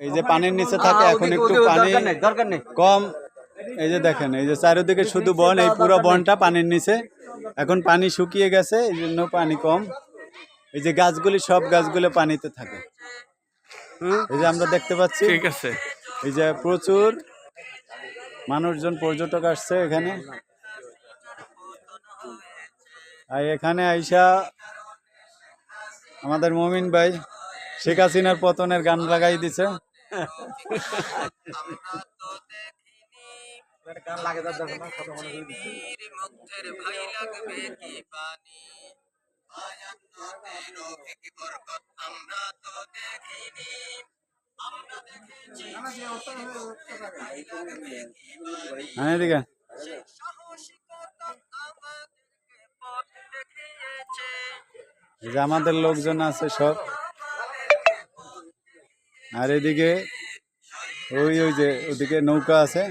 এই যে পানির নিচে থাকে, এখন একটু পানি কম। এই যে দেখেন, এই যে চারিদিকে শুধু বন, এই পুরো বনটা পানির নিচে। এখন পানি শুকিয়ে গেছে, এই জন্য পানি কম। এই যে গাছগুলি, সব গাছগুলো পানিতে থাকে। এই যে আমরা দেখতে পাচ্ছি, ঠিক আছে। এই যে প্রচুর মানুষজন, পর্যটক আসছে এখানে। আর এখানে আইসা আমাদের মমিন ভাই শেখ হাসিনার পতনের গান লাগাই দিছে। হ্যাঁ, এদিকে যে আমাদের লোকজন আছে সব। আর এদিকে ওই যে ওদিকে নৌকা আছে।